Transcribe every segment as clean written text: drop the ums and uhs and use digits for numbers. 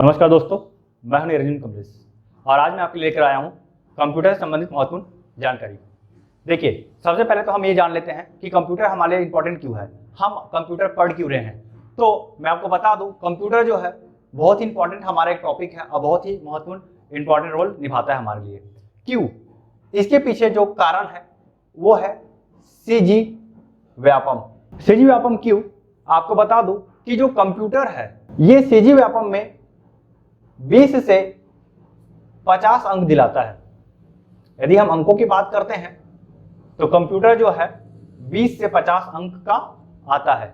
नमस्कार दोस्तों, मैं हूं निरंजन कमलेश और आज मैं आपके लिए लेकर आया हूं कंप्यूटर से संबंधित महत्वपूर्ण जानकारी। देखिए, सबसे पहले तो हम ये जान लेते हैं कि कंप्यूटर हमारे लिए इंपॉर्टेंट क्यों है, हम कंप्यूटर पढ़ क्यों रहे हैं। तो मैं आपको बता दूं, कंप्यूटर जो है बहुत ही इंपॉर्टेंट हमारा एक टॉपिक है और बहुत ही महत्वपूर्ण इंपॉर्टेंट रोल निभाता है हमारे लिए। क्यों? इसके पीछे जो कारण है वो है सीजी व्यापम। सीजी व्यापम क्यों? आपको बता दूं कि जो कंप्यूटर है ये सीजी व्यापम में 20 से 50 अंक दिलाता है। यदि हम अंकों की बात करते हैं तो कंप्यूटर जो है 20 से 50 अंक का आता है।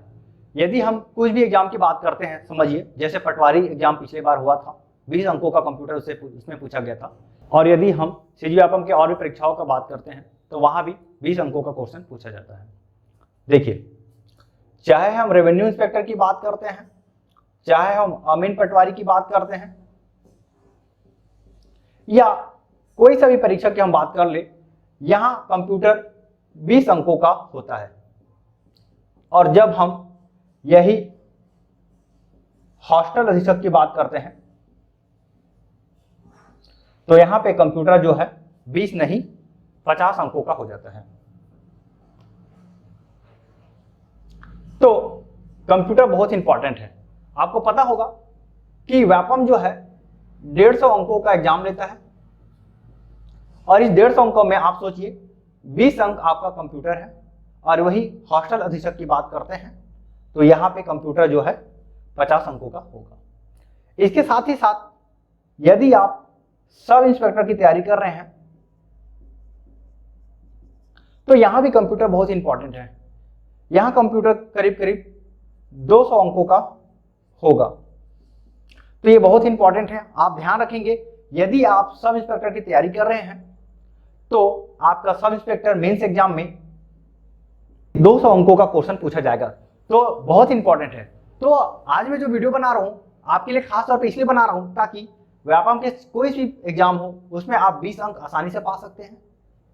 यदि हम कुछ भी एग्जाम की बात करते हैं, समझिए जैसे पटवारी एग्जाम पिछले बार हुआ था, 20 अंकों का कंप्यूटर उसमें पूछा गया था। और यदि हम सीजी व्यापम के और भी परीक्षाओं का बात करते हैं तो वहां भी 20 अंकों का क्वेश्चन पूछा जाता है। देखिए, चाहे हम रेवेन्यू इंस्पेक्टर की बात करते हैं, चाहे हम अमीन पटवारी की बात करते हैं, या कोई सा भी परीक्षा की हम बात कर ले, यहां कंप्यूटर 20 अंकों का होता है। और जब हम यही हॉस्टल अधीक्षक की बात करते हैं तो यहां पे कंप्यूटर जो है 20 नहीं 50 अंकों का हो जाता है। तो कंप्यूटर बहुत इंपॉर्टेंट है। आपको पता होगा कि व्यापम जो है 150 अंकों का एग्जाम लेता है और इस 150 अंकों में आप सोचिए 20 अंक आपका कंप्यूटर है और वही हॉस्टल अधीक्षक की बात करते हैं तो यहां पे कंप्यूटर जो है 50 अंकों का होगा। इसके साथ ही साथ यदि आप सब इंस्पेक्टर की तैयारी कर रहे हैं तो यहां भी कंप्यूटर बहुत इंपॉर्टेंट है। यहां कंप्यूटर करीब करीब 200 अंकों का होगा। तो ये बहुत इंपॉर्टेंट है। आप ध्यान रखेंगे, यदि आप सब इंस्पेक्टर की तैयारी कर रहे हैं तो आपका सब इंस्पेक्टर मेंस एग्जाम में 200 अंकों का क्वेश्चन पूछा जाएगा। तो बहुत इंपॉर्टेंट है। तो आज मैं जो वीडियो बना रहा हूं आपके लिए खास तौर पे इसलिए बना रहा हूं ताकि व्यापम के कोई भी एग्जाम हो उसमें आप 20 अंक आसानी से पा सकते हैं,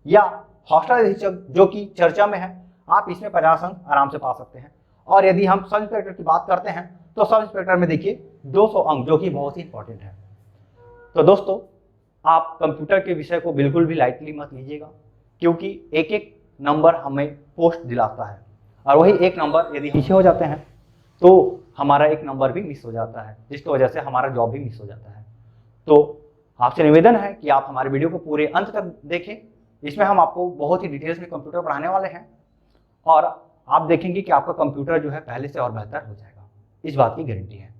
या हॉस्टल अधीक्षक जो कि चर्चा में है आप इसमें 50 अंक आराम से पा सकते हैं। और यदि हम सब इंस्पेक्टर की बात करते हैं तो सब इंस्पेक्टर में देखिए 200 अंक, जो कि बहुत ही इंपॉर्टेंट है। तो दोस्तों, आप कंप्यूटर के विषय को बिल्कुल भी लाइटली मत लीजिएगा, क्योंकि एक एक नंबर हमें पोस्ट दिलाता है और वही एक नंबर यदि पीछे हो जाते हैं तो हमारा एक नंबर भी मिस हो जाता है, जिसकी वजह से हमारा जॉब भी मिस हो जाता है। तो आपसे निवेदन है कि आप हमारे वीडियो को पूरे अंत तक देखें। इसमें हम आपको बहुत ही डिटेल्स में कंप्यूटर पढ़ाने वाले हैं और आप देखेंगे कि आपका कंप्यूटर जो है पहले से और बेहतर हो जाएगा, इस बात की गारंटी है।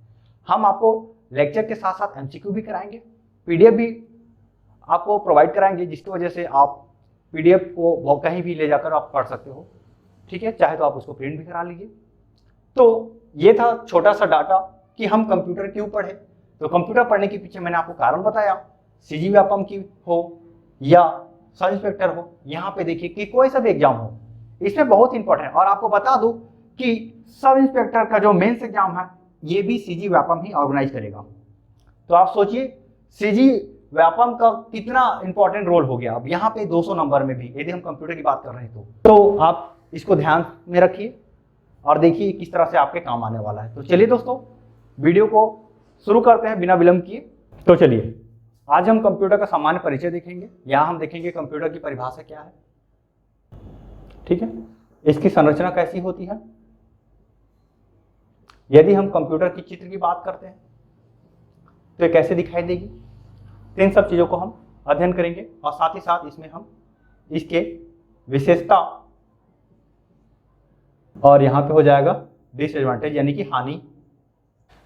हम आपको लेक्चर के साथ साथ एमसीक्यू भी कराएंगे, पीडीएफ भी आपको प्रोवाइड कराएंगे, जिसकी वजह से आप पीडीएफ को कहीं भी ले जाकर आप पढ़ सकते हो। ठीक है, चाहे तो आप उसको प्रिंट भी करा लीजिए। तो ये था छोटा सा डाटा कि हम कंप्यूटर क्यों पढ़े। तो कंप्यूटर पढ़ने के पीछे मैंने आपको कारण बताया, सीजी व्यापम की हो या सब इंस्पेक्टर हो, यहाँ पे देखिए कि कोई सा भी एग्जाम हो इसमें बहुत इंपॉर्टेंट है। और आपको बता दूं कि सब इंस्पेक्टर का जो मेंस एग्जाम है ये भी सीजी व्यापम ही ऑर्गेनाइज करेगा। तो आप सोचिए सीजी व्यापम का कितना इंपॉर्टेंट रोल हो गया। अब यहाँ पे 200 नंबर में भी यदि हम कंप्यूटर की बात कर रहे हैं तो आप इसको ध्यान में रखिए और देखिए किस तरह से आपके काम आने वाला है। तो चलिए दोस्तों, वीडियो को शुरू करते हैं बिना विलंब किए। तो चलिए, आज हम कंप्यूटर का सामान्य परिचय देखेंगे। यहाँ हम देखेंगे कंप्यूटर की परिभाषा क्या है, ठीक है, इसकी संरचना कैसी होती है। यदि हम कंप्यूटर की चित्र की बात करते हैं तो ये कैसे दिखाई देगी, तो इन सब चीजों को हम अध्ययन करेंगे और साथ ही साथ इसमें हम इसके विशेषता और यहाँ पे हो जाएगा डिसएडवांटेज यानी कि हानि।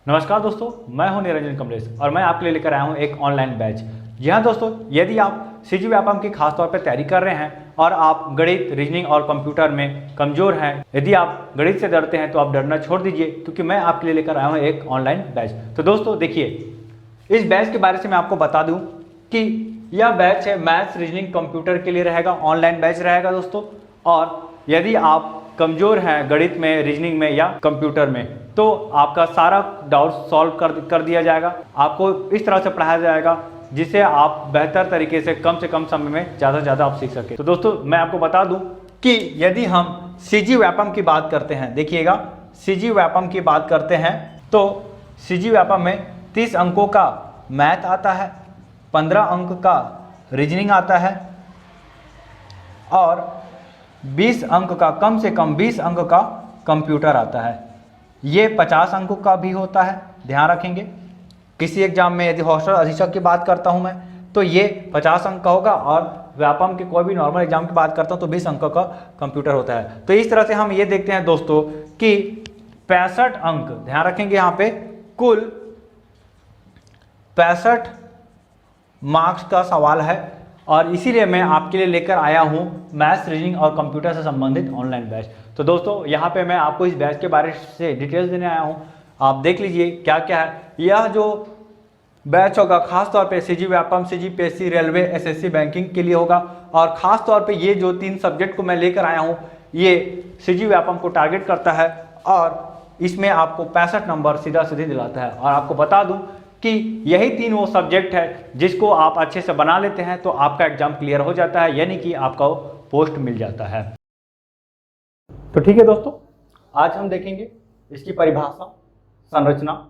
नमस्कार दोस्तों, मैं हूं निरंजन कमलेश और मैं आपके लिए लेकर आया हूं एक ऑनलाइन बैच। जी हाँ दोस्तों, यदि आप सीजी व्यापम की खास तौर पर तैयारी कर रहे हैं और आप गणित, रीजनिंग और कंप्यूटर में कमजोर हैं, यदि आप गणित से डरते हैं तो आप डरना छोड़ दीजिए, क्योंकि मैं आपके लिए लेकर आया हूं एक ऑनलाइन बैच। तो दोस्तों देखिए, इस बैच के बारे से मैं आपको बता दूं कि यह बैच है मैथ्स, रीजनिंग, कंप्यूटर के लिए रहेगा, ऑनलाइन बैच रहेगा दोस्तों। और यदि आप कमजोर हैं गणित में, रीजनिंग में या कंप्यूटर में, तो आपका सारा डाउट सॉल्व कर दिया जाएगा। आपको इस तरह से पढ़ाया जाएगा जिससे आप बेहतर तरीके से कम समय में ज़्यादा से ज़्यादा आप सीख सकें। तो दोस्तों मैं आपको बता दूं कि यदि हम सीजी व्यापम की बात करते हैं, देखिएगा सीजी व्यापम की बात करते हैं तो सीजी व्यापम में 30 अंकों का मैथ आता है, 15 अंक का रीजनिंग आता है और 20 अंक का, कम से कम 20 अंक का कंप्यूटर आता है। ये 50 अंकों का भी होता है, ध्यान रखेंगे। किसी एग्जाम में यदि हॉस्टल अधीक्षक की बात करता हूँ मैं तो ये 50 अंक का होगा, और व्यापम के कोई भी नॉर्मल एग्जाम की बात करता हूँ तो 20 अंक का कंप्यूटर होता है। तो इस तरह से हम ये देखते हैं दोस्तों कि 65 अंक, ध्यान रखेंगे यहाँ पे, कुल 65 मार्क्स का सवाल है, और इसीलिए मैं आपके लिए लेकर आया हूँ मैथ्स, रीजनिंग और कंप्यूटर से संबंधित ऑनलाइन बैच। तो दोस्तों यहाँ पे मैं आपको इस बैच के बारे से डिटेल्स देने आया हूँ, आप देख लीजिए क्या क्या है। यह जो बैच होगा खास तौर पे CG Vyapam, CGPSC, railway, SSC, banking के लिए होगा, और खास तौर पे ये जो 3 सब्जेक्ट को मैं लेकर आया हूँ ये सीजी व्यापम को टारगेट करता है, और इसमें आपको 65 नंबर सीधा सीधे दिलाता है। और आपको बता दूं कि यही 3 वो सब्जेक्ट है जिसको आप अच्छे से बना लेते हैं तो आपका एग्जाम क्लियर हो जाता है, यानी कि आपका पोस्ट मिल जाता है। तो ठीक है दोस्तों, आज हम देखेंगे इसकी परिभाषा, संरचना,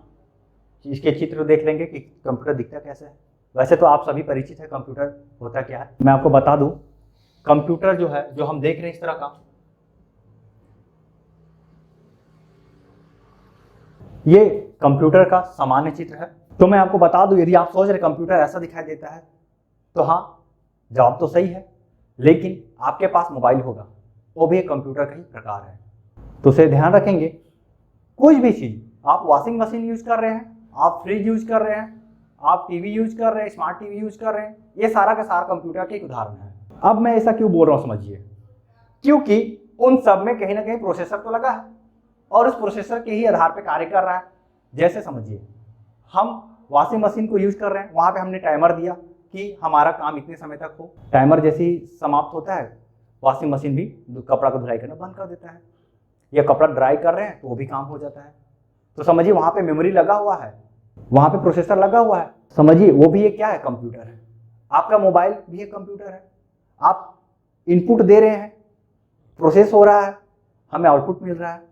इसके चित्र देख लेंगे कि कंप्यूटर दिखता कैसे है। वैसे तो आप सभी परिचित है कंप्यूटर होता क्या है। मैं आपको बता दूं, कंप्यूटर जो है, जो हम देख रहे हैं इस तरह का, ये कंप्यूटर का सामान्य चित्र है। तो मैं आपको बता दूं, यदि आप सोच रहे कंप्यूटर ऐसा दिखाई देता है तो हाँ, जवाब तो सही है, लेकिन आपके पास मोबाइल होगा, वो भी एक कंप्यूटर का ही प्रकार है। तो उसे ध्यान रखेंगे, कोई भी चीज, आप वॉशिंग मशीन यूज कर रहे हैं, आप फ्रिज यूज कर रहे हैं, आप टीवी यूज कर रहे हैं, स्मार्ट टीवी यूज कर रहे हैं, ये सारा का सारा कंप्यूटर के एक उदाहरण है। अब मैं ऐसा क्यों बोल रहा हूँ समझिए, क्योंकि उन सब में कहीं ना कहीं प्रोसेसर तो लगा है और उस प्रोसेसर के ही आधार पर कार्य कर रहा है। जैसे समझिए, हम वॉशिंग मशीन को यूज कर रहे हैं, वहां पे हमने टाइमर दिया कि हमारा काम इतने समय तक हो। टाइमर जैसे ही समाप्त होता है, वॉशिंग मशीन भी कपड़ा को धुलाई करना बंद कर देता है, या कपड़ा ड्राई कर रहे हैं तो वो भी काम हो जाता है। तो समझिए वहां पे मेमोरी लगा हुआ है, वहां पे प्रोसेसर लगा हुआ है, समझिए वो भी एक क्या है, कंप्यूटर है। आपका मोबाइल भी एक कंप्यूटर है, आप इनपुट दे रहे हैं, प्रोसेस हो रहा है, हमें आउटपुट मिल रहा है।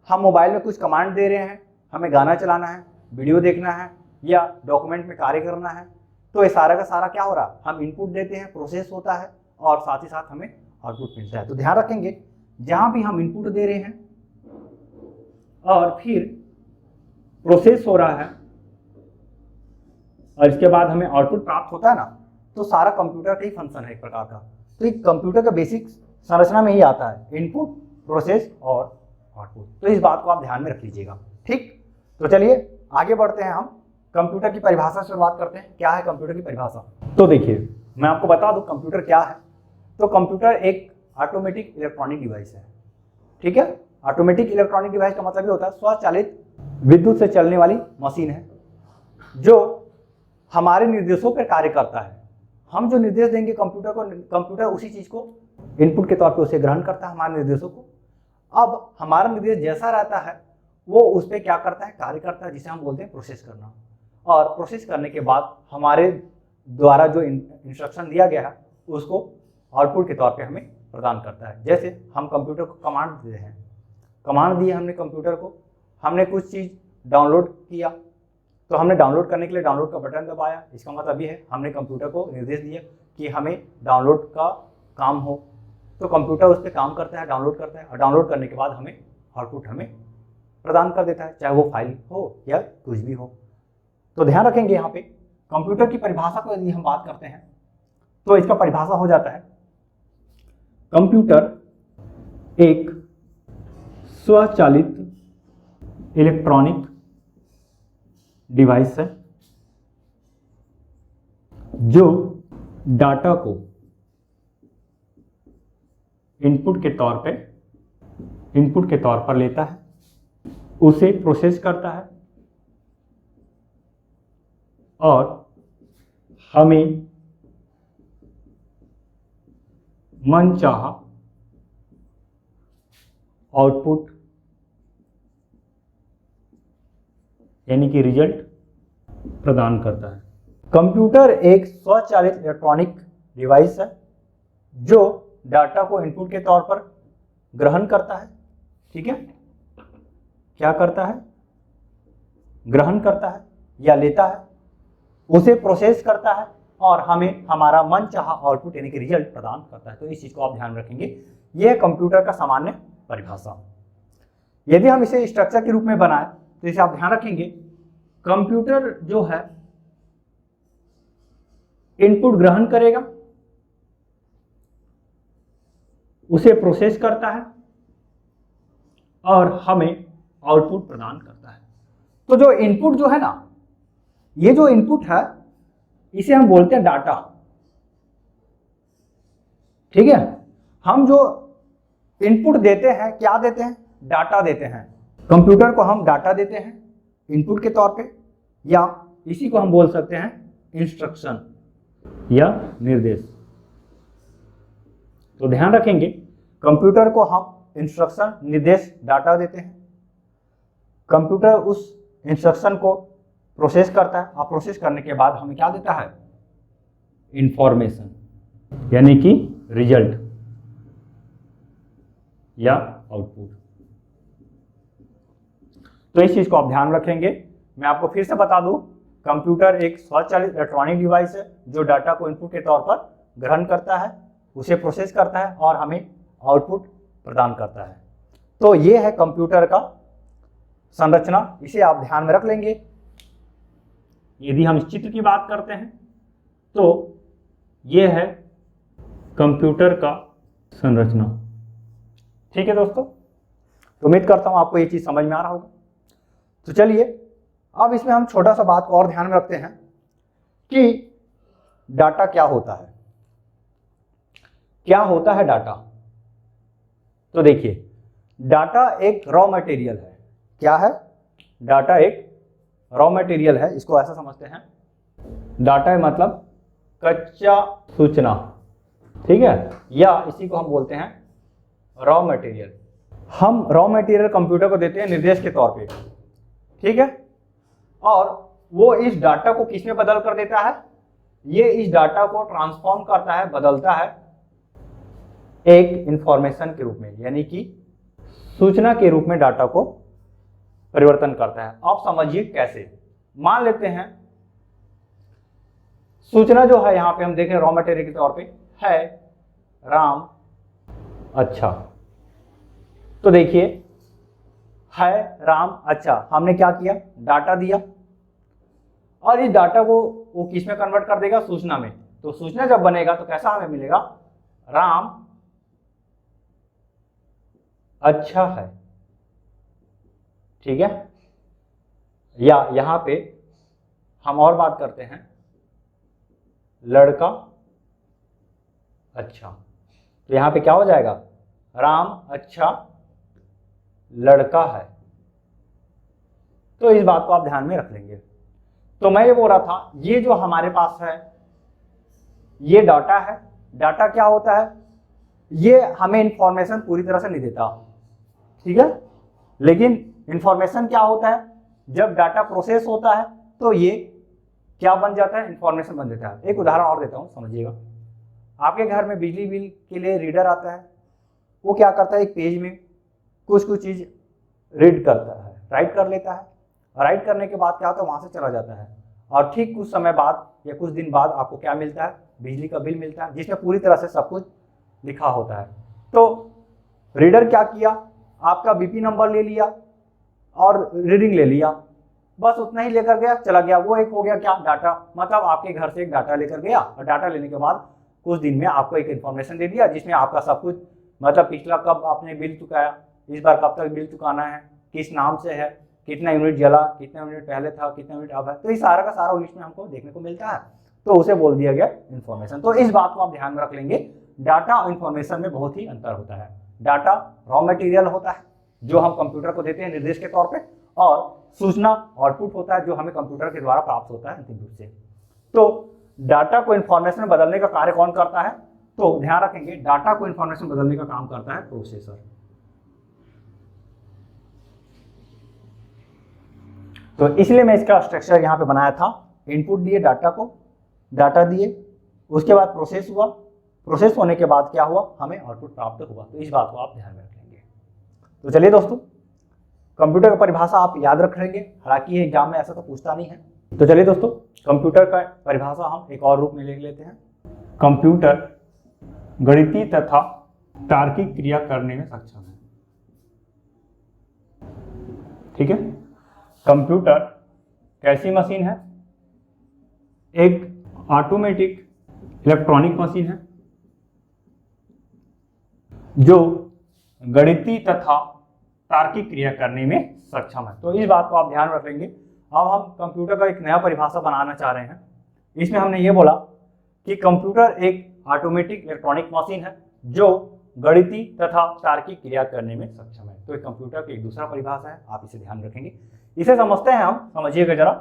हम मोबाइल में कुछ कमांड दे रहे हैं, हमें गाना चलाना है, वीडियो देखना है या डॉक्यूमेंट में कार्य करना है, तो ये सारा का सारा क्या हो रहा है, हम इनपुट देते हैं, प्रोसेस होता है और साथ ही साथ हमें आउटपुट मिलता है। तो ध्यान रखेंगे, जहां भी हम इनपुट दे रहे हैं और फिर प्रोसेस हो रहा है और इसके बाद हमें आउटपुट प्राप्त होता है ना, तो सारा कंप्यूटर का ही फंक्शन है एक प्रकार का। तो एक कंप्यूटर का बेसिक संरचना में ही आता है, इनपुट, प्रोसेस और आउटपुट। तो इस बात को आप ध्यान में रख लीजिएगा, ठीक। तो चलिए आगे बढ़ते हैं, हम कंप्यूटर की परिभाषा से शुरुआत करते हैं। क्या है कंप्यूटर की परिभाषा? तो देखिए, मैं आपको बता दूं कंप्यूटर क्या है। तो कंप्यूटर एक ऑटोमेटिक इलेक्ट्रॉनिक डिवाइस है, ठीक है। ऑटोमेटिक इलेक्ट्रॉनिक डिवाइस का मतलब ये होता है स्वचालित विद्युत से चलने वाली मशीन है जो हमारे निर्देशों पर कार्य करता है। हम जो निर्देश देंगे कंप्यूटर को, कंप्यूटर उसी चीज को इनपुट के तौर पे उसे ग्रहण करता है, हमारे निर्देशों को। अब हमारा निर्देश जैसा रहता है वो उस पर क्या करता है, कार्य करता है, जिसे हम बोलते हैं प्रोसेस करना। और प्रोसेस करने के बाद हमारे द्वारा जो इंस्ट्रक्शन दिया गया है उसको आउटपुट के तौर पे हमें प्रदान करता है। जैसे हम कंप्यूटर को कमांड देते हैं, कमांड दी हमने कंप्यूटर को, हमने कुछ चीज़ डाउनलोड किया, तो हमने डाउनलोड करने के लिए डाउनलोड का बटन दबाया, इसका मतलब ये है हमने कंप्यूटर को निर्देश दिया कि हमें डाउनलोड का काम हो, तो कंप्यूटर उस पर काम करता है, डाउनलोड करता है, और डाउनलोड करने के बाद हमें आउटपुट हमें प्रदान कर देता है, चाहे वो फाइल हो या कुछ भी हो। तो ध्यान रखेंगे यहाँ पे कंप्यूटर की परिभाषा को यदि हम बात करते हैं तो इसका परिभाषा हो जाता है, कंप्यूटर एक स्वचालित इलेक्ट्रॉनिक डिवाइस है जो डाटा को इनपुट के तौर पर लेता है, उसे प्रोसेस करता है और हमें मनचाहा आउटपुट यानी कि रिजल्ट प्रदान करता है। कंप्यूटर एक स्वचालित इलेक्ट्रॉनिक डिवाइस है जो डाटा को इनपुट के तौर पर ग्रहण करता है, ठीक है। क्या करता है? ग्रहण करता है या लेता है, उसे प्रोसेस करता है और हमें हमारा मनचाहा आउटपुट यानी कि रिजल्ट प्रदान करता है। तो इस चीज को आप ध्यान में रखेंगे। यह है कंप्यूटर का सामान्य परिभाषा। यदि हम इसे स्ट्रक्चर के रूप में बनाएं तो इसे आप ध्यान रखेंगे, कंप्यूटर जो है इनपुट ग्रहण करेगा, उसे प्रोसेस करता है और हमें आउटपुट प्रदान करता है। तो जो इनपुट जो है ना, ये जो इनपुट है इसे हम बोलते हैं डाटा। ठीक है, हम जो इनपुट देते हैं क्या देते हैं? डाटा देते हैं। कंप्यूटर को हम डाटा देते हैं इनपुट के तौर पे, या इसी को हम बोल सकते हैं इंस्ट्रक्शन या निर्देश। तो ध्यान रखेंगे, कंप्यूटर को हम इंस्ट्रक्शन निर्देश डाटा देते हैं, कंप्यूटर उस इंस्ट्रक्शन को प्रोसेस करता है और प्रोसेस करने के बाद हमें क्या देता है? इंफॉर्मेशन यानी कि रिजल्ट या आउटपुट। तो इस चीज को आप ध्यान रखेंगे। मैं आपको फिर से बता दूं, कंप्यूटर एक स्वचालित इलेक्ट्रॉनिक डिवाइस है जो डाटा को इनपुट के तौर पर ग्रहण करता है, उसे प्रोसेस करता है और हमें आउटपुट प्रदान करता है। तो ये है कंप्यूटर का संरचना, इसे आप ध्यान में रख लेंगे। यदि हम इस चित्र की बात करते हैं तो यह है कंप्यूटर का संरचना। ठीक है दोस्तों, तो उम्मीद करता हूं आपको ये चीज समझ में आ रहा होगा। तो चलिए अब इसमें हम छोटा सा बात को और ध्यान में रखते हैं कि डाटा क्या होता है। क्या होता है डाटा? तो देखिए, डाटा एक रॉ मटेरियल है। क्या है? डाटा एक रॉ मटेरियल है। इसको ऐसा समझते हैं, डाटा मतलब कच्चा सूचना, ठीक है, या इसी को हम बोलते हैं रॉ मटेरियल। हम रॉ मटेरियल कंप्यूटर को देते हैं निर्देश के तौर पे, ठीक है, और वो इस डाटा को किस में बदल कर देता है? ये इस डाटा को ट्रांसफॉर्म करता है, बदलता है एक इंफॉर्मेशन के रूप में, यानी कि सूचना के रूप में डाटा को परिवर्तन करता है। आप समझिए कैसे। मान लेते हैं सूचना जो है यहां पे हम देखें रॉ मटेरियल के तौर पे है राम अच्छा। तो देखिए, है राम अच्छा, हमने क्या किया? डाटा दिया और इस डाटा को वो किस में कन्वर्ट कर देगा? सूचना में। तो सूचना जब बनेगा तो कैसा हमें मिलेगा? राम अच्छा है, ठीक है। या यहां पे हम और बात करते हैं, लड़का अच्छा। तो यहां पे क्या हो जाएगा? राम अच्छा लड़का है। तो इस बात को आप ध्यान में रख लेंगे। तो मैं ये बोल रहा था, ये जो हमारे पास है ये डाटा है। डाटा क्या होता है? ये हमें इंफॉर्मेशन पूरी तरह से नहीं देता, ठीक है, लेकिन इंफॉर्मेशन क्या होता है? जब डाटा प्रोसेस होता है तो ये क्या बन जाता है? इंफॉर्मेशन बन जाता है। एक उदाहरण और देता हूं, समझिएगा। आपके घर में बिजली बिल के लिए रीडर आता है, वो क्या करता है? एक पेज में कुछ चीज रीड करता है, राइट कर लेता है। राइट करने के बाद क्या होता है? वहां से चला जाता है और ठीक कुछ समय बाद या कुछ दिन बाद आपको क्या मिलता है? बिजली का बिल मिलता है, जिसमें पूरी तरह से सब कुछ लिखा होता है। तो रीडर क्या किया? आपका बीपी नंबर ले लिया और रीडिंग ले लिया, बस उतना ही लेकर गया, चला गया। वो एक हो गया क्या? डाटा। मतलब आपके घर से एक डाटा लेकर गया और डाटा लेने के बाद कुछ दिन में आपको एक इन्फॉर्मेशन दे दिया, जिसमें आपका सब कुछ, मतलब पिछला कब आपने बिल चुकाया, इस बार कब तक बिल चुकाना है, किस नाम से है, कितना यूनिट जला, कितना यूनिट पहले था, कितना यूनिट अब है। तो ये सारा का सारा लिस्ट में हमको देखने को मिलता है। तो उसे बोल दिया गया इन्फॉर्मेशन। तो इस बात को आप ध्यान में रख लेंगे, डाटा और इन्फॉर्मेशन में बहुत ही अंतर होता है। डाटा रॉ मटेरियल होता है जो हम कंप्यूटर को देते हैं निर्देश के तौर पे, और सूचना आउटपुट होता है जो हमें कंप्यूटर के द्वारा प्राप्त होता है अंतिम रूप से। तो डाटा को इन्फॉर्मेशन में बदलने का कार्य कौन करता है? तो ध्यान रखेंगे, डाटा को इन्फॉर्मेशन बदलने का काम करता है प्रोसेसर। तो इसलिए मैं इसका स्ट्रक्चर यहाँ पे बनाया था। इनपुट दिए डाटा को, डाटा दिए, उसके बाद प्रोसेस हुआ, प्रोसेस होने के बाद क्या हुआ? हमें आउटपुट प्राप्त हुआ। तो इस बात को आप ध्यान में रखेंगे। तो चलिए दोस्तों, कंप्यूटर की परिभाषा आप याद रख लेंगे, हालांकि एग्जाम में ऐसा तो पूछता नहीं है। तो चलिए दोस्तों, कंप्यूटर का परिभाषा हम एक और रूप में लिख लेते हैं। कंप्यूटर गणितीय तथा तार्किक क्रिया करने में सक्षम है। ठीक है, कंप्यूटर कैसी मशीन है? एक ऑटोमेटिक इलेक्ट्रॉनिक मशीन है जो गणितीय तथा तार्किक क्रिया करने में सक्षम है। तो इस बात को आप ध्यान रखेंगे। अब हम कंप्यूटर का एक नया परिभाषा बनाना चाह रहे हैं। इसमें हमने ये बोला कि कंप्यूटर एक ऑटोमेटिक इलेक्ट्रॉनिक मशीन है जो गणितीय तथा तार्किक क्रिया करने में सक्षम है। तो एक कंप्यूटर की एक दूसरा परिभाषा है, आप इसे ध्यान रखेंगे। इसे समझते हैं हम, समझिएगा जरा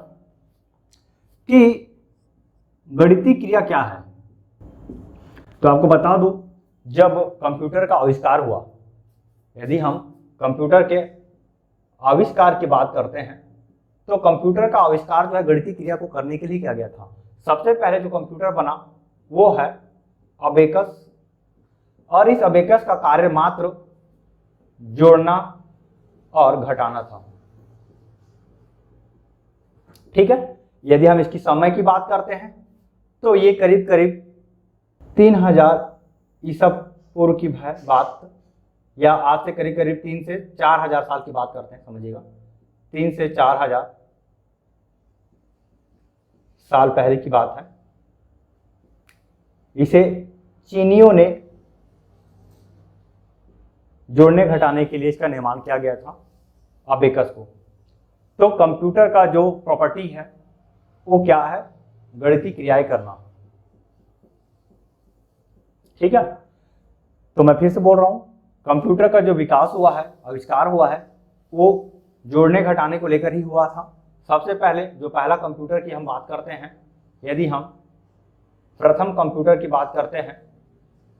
कि गणितीय क्रिया क्या है। तो आपको बता दूं, जब कंप्यूटर का आविष्कार हुआ, यदि हम कंप्यूटर के आविष्कार की बात करते हैं तो कंप्यूटर का आविष्कार जो है गणितीय क्रिया को करने के लिए किया गया था। सबसे पहले जो कंप्यूटर बना वो है अबेकस, और इस अबेकस का कार्य मात्र जोड़ना और घटाना था। ठीक है, यदि हम इसकी समय की बात करते हैं तो ये करीब करीब 3000 ईसा पूर्व की बात, या आज से करीब करीब 3 से 4000 साल की बात करते हैं, समझिएगा 3 से 4000 साल पहले की बात है। इसे चीनियों ने जोड़ने घटाने के लिए इसका निर्माण किया गया था, अबेकस को। तो कंप्यूटर का जो प्रॉपर्टी है वो क्या है? गणितीय क्रियाएं करना। ठीक है, तो मैं फिर से बोल रहा हूं, कंप्यूटर का जो विकास हुआ है, आविष्कार हुआ है, वो जोड़ने घटाने को लेकर ही हुआ था। सबसे पहले जो पहला कंप्यूटर की हम बात करते हैं, यदि हम प्रथम कंप्यूटर की बात करते हैं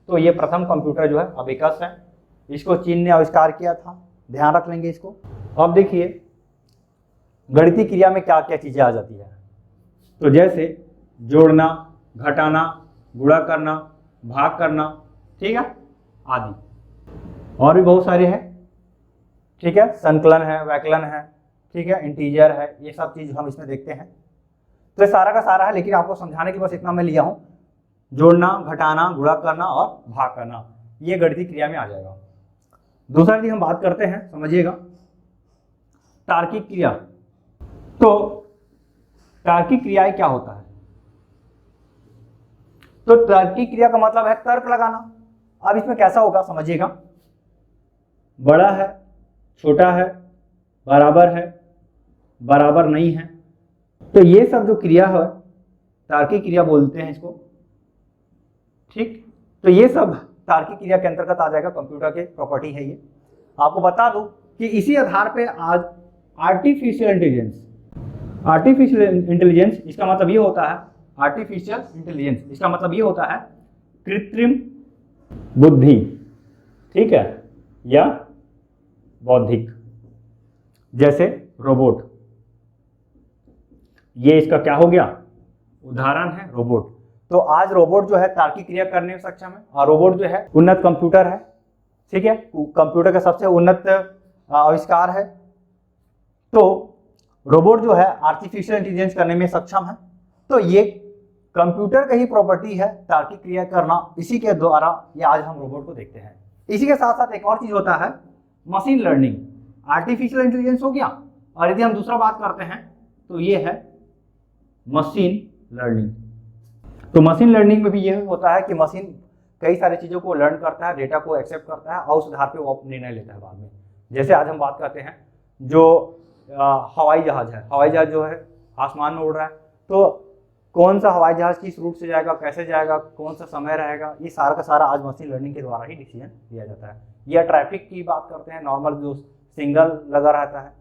तो ये प्रथम कंप्यूटर जो है अबेकस है। इसको चीन ने आविष्कार किया था, ध्यान रख लेंगे इसको। अब देखिए गणितीय क्रिया में क्या क्या चीजें आ जाती है। तो जैसे जोड़ना, घटाना, गुणा करना, भाग करना, ठीक है, आदि और भी बहुत सारे हैं। ठीक है, संकलन है, वैकलन है, ठीक है, इंटीजर है, ये सब चीज हम इसमें देखते हैं। तो ये सारा का सारा है, लेकिन आपको समझाने के बस इतना मैं लिया हूं, जोड़ना, घटाना, गुणा करना और भाग करना, ये गणितीय क्रिया में आ जाएगा। दूसरा चीज हम बात करते हैं, समझिएगा, तार्किक क्रिया। तो तार्किक क्रियाएं क्या होता है? तो तार्किक क्रिया का मतलब है तर्क लगाना। अब इसमें कैसा होगा समझिएगा, बड़ा है, छोटा है, बराबर है, बराबर नहीं है, तो ये सब जो क्रिया है तार्किक क्रिया बोलते हैं इसको। ठीक, तो ये सब तार्किक क्रिया के अंतर्गत आ जाएगा, कंप्यूटर के प्रॉपर्टी है ये। आपको बता दूं कि इसी आधार पे आज आर्टिफिशियल इंटेलिजेंस, इसका मतलब ये होता है, आर्टिफिशियल इंटेलिजेंस इसका मतलब ये होता है कृत्रिम बुद्धि, ठीक है, या बौद्धिक, जैसे रोबोट, ये इसका क्या हो गया, उदाहरण है रोबोट। तो आज रोबोट जो है तार्किक क्रिया करने में सक्षम है, और रोबोट जो है उन्नत कंप्यूटर है। ठीक है, कंप्यूटर का सबसे उन्नत आविष्कार है। तो रोबोट जो है आर्टिफिशियल इंटेलिजेंस करने में सक्षम है। तो ये कंप्यूटर का ही प्रॉपर्टी है तार्किक क्रिया करना, इसी के द्वारा ये आज हम रोबोट को देखते हैं। इसी के साथ साथ एक और चीज होता है मशीन लर्निंग। आर्टिफिशियल इंटेलिजेंस हो गया, और यदि हम दूसरा बात करते हैं तो ये है मशीन लर्निंग। तो मशीन लर्निंग में भी ये होता है कि मशीन कई सारी चीज़ों को लर्न करता है, डेटा को एक्सेप्ट करता है और उस आधार पे वो निर्णय लेता है बाद में। जैसे आज हम बात करते हैं जो हवाई जहाज है, हवाई जहाज जो है आसमान में उड़ रहा है, तो कौन सा हवाई जहाज किस रूट से जाएगा, कैसे जाएगा, कौन सा समय रहेगा, ये सारा का सारा आज मशीन लर्निंग के द्वारा ही डिसीजन लिया जाता है। या ट्रैफिक की बात करते हैं, नॉर्मल जो सिग्नल लगा रहता है,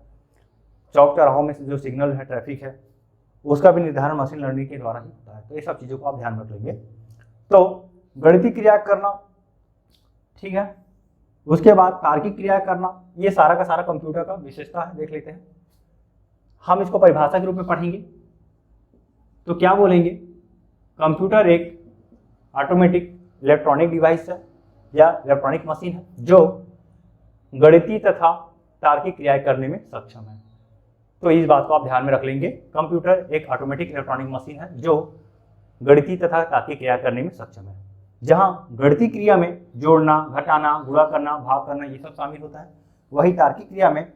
चौक चौराहों में जो सिग्नल है, ट्रैफिक है, उसका भी निर्धारण मशीन लर्निंग के द्वारा ही होता है। तो ये सब चीज़ों को आप ध्यान रख लेंगे। तो गणितीय क्रिया करना, ठीक है, उसके बाद तार्किक क्रिया करना, ये सारा का सारा कंप्यूटर का विशेषता है। देख लेते हैं, हम इसको परिभाषा के रूप में पढ़ेंगे तो क्या बोलेंगे, कंप्यूटर एक ऑटोमेटिक इलेक्ट्रॉनिक डिवाइस है या इलेक्ट्रॉनिक मशीन है जो गणितीय तथा तार्किक क्रियाएं करने में सक्षम है। तो इस बात को आप ध्यान में रख लेंगे। कंप्यूटर एक ऑटोमेटिक इलेक्ट्रॉनिक मशीन है जो गणितीय तथा तार्किक क्रिया करने में सक्षम है। जहां गणितीय क्रिया में जोड़ना, घटाना, गुणा करना, भाग करना ये सब शामिल होता है, वही तार्किक क्रिया में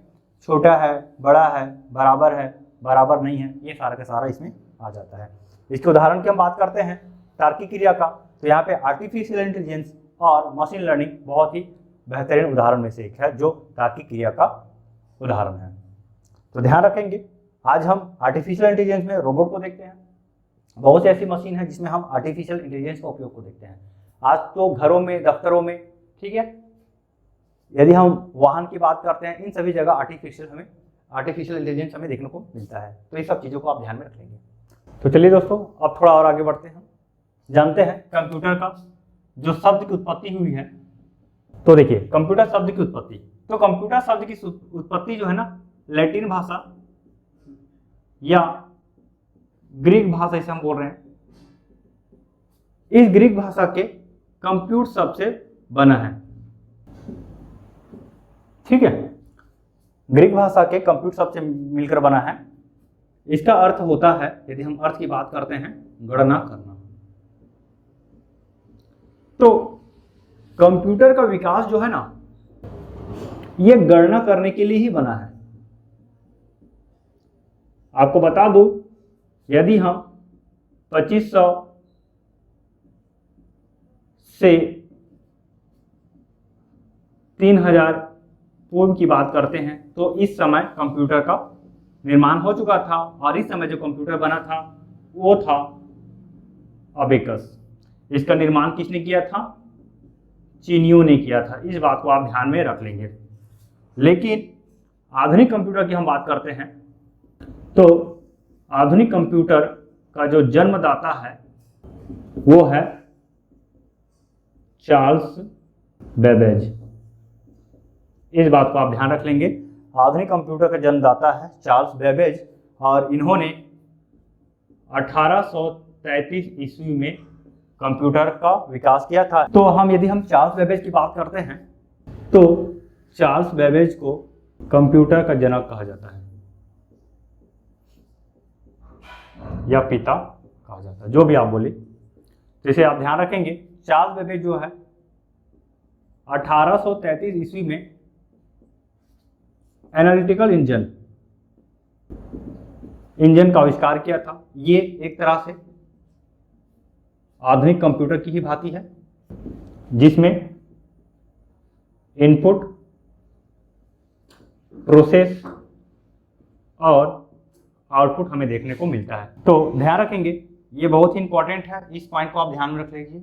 छोटा है, बड़ा है, बराबर नहीं है, ये सारा का सारा इसमें आ जाता है। इसके उदाहरण की हम बात करते हैं तार्किक क्रिया का, तो यहाँ पे आर्टिफिशियल इंटेलिजेंस और मशीन लर्निंग बहुत ही बेहतरीन उदाहरण में से एक है जो तार्किक क्रिया का उदाहरण है। तो ध्यान रखेंगे, आज हम आर्टिफिशियल इंटेलिजेंस में रोबोट को देखते हैं। बहुत सी ऐसी मशीन है जिसमें हम आर्टिफिशियल इंटेलिजेंस का उपयोग को देखते हैं। आज तो घरों में, दफ्तरों में, ठीक है, यदि हम वाहन की बात करते हैं, इन सभी जगह आर्टिफिशियल इंटेलिजेंस हमें देखने को मिलता है। तो ये सब चीज़ों को आप ध्यान में रख लेंगे। तो चलिए दोस्तों, अब थोड़ा और आगे बढ़ते हैं, जानते हैं कंप्यूटर का जो शब्द की उत्पत्ति हुई है। तो देखिए, कंप्यूटर शब्द की उत्पत्ति, तो कंप्यूटर शब्द की उत्पत्ति जो है ना, लैटिन भाषा या ग्रीक भाषा से हम बोल रहे हैं। इस ग्रीक भाषा के कंप्यूट शब्द से बना है, ठीक है, ग्रीक भाषा के कंप्यूट शब्द से मिलकर बना है। इसका अर्थ होता है, यदि हम अर्थ की बात करते हैं, गणना करना। तो कंप्यूटर का विकास जो है ना, यह गणना करने के लिए ही बना है। आपको बता दूं, यदि हम 2500 से 3000 पूर्व की बात करते हैं, तो इस समय कंप्यूटर का निर्माण हो चुका था, और इस समय जो कंप्यूटर बना था वो था अबेकस। इसका निर्माण किसने किया था? चीनियों ने किया था। इस बात को आप ध्यान में रख लेंगे। लेकिन आधुनिक कंप्यूटर की हम बात करते हैं, तो आधुनिक कंप्यूटर का जो जन्मदाता है वो है चार्ल्स बेबेज। इस बात को आप ध्यान रख लेंगे। आधुनिक कंप्यूटर का जन्मदाता है चार्ल्स बेबेज, और इन्होंने 1833 ईस्वी में कंप्यूटर का विकास किया था। तो यदि हम चार्ल्स बेबेज की बात करते हैं, तो चार्ल्स बेबेज को कंप्यूटर का जनक कहा जाता है या पिता कहा जाता है, जो भी आप बोले। तो इसे आप ध्यान रखेंगे। चार्ल्स बेबेज जो है 1833 ईस्वी में एनालिटिकल इंजन का आविष्कार किया था। ये एक तरह से आधुनिक कंप्यूटर की ही भांति है, जिसमें इनपुट, प्रोसेस और आउटपुट हमें देखने को मिलता है। तो ध्यान रखेंगे, ये बहुत ही इंपॉर्टेंट है, इस पॉइंट को आप ध्यान में रख लीजिए।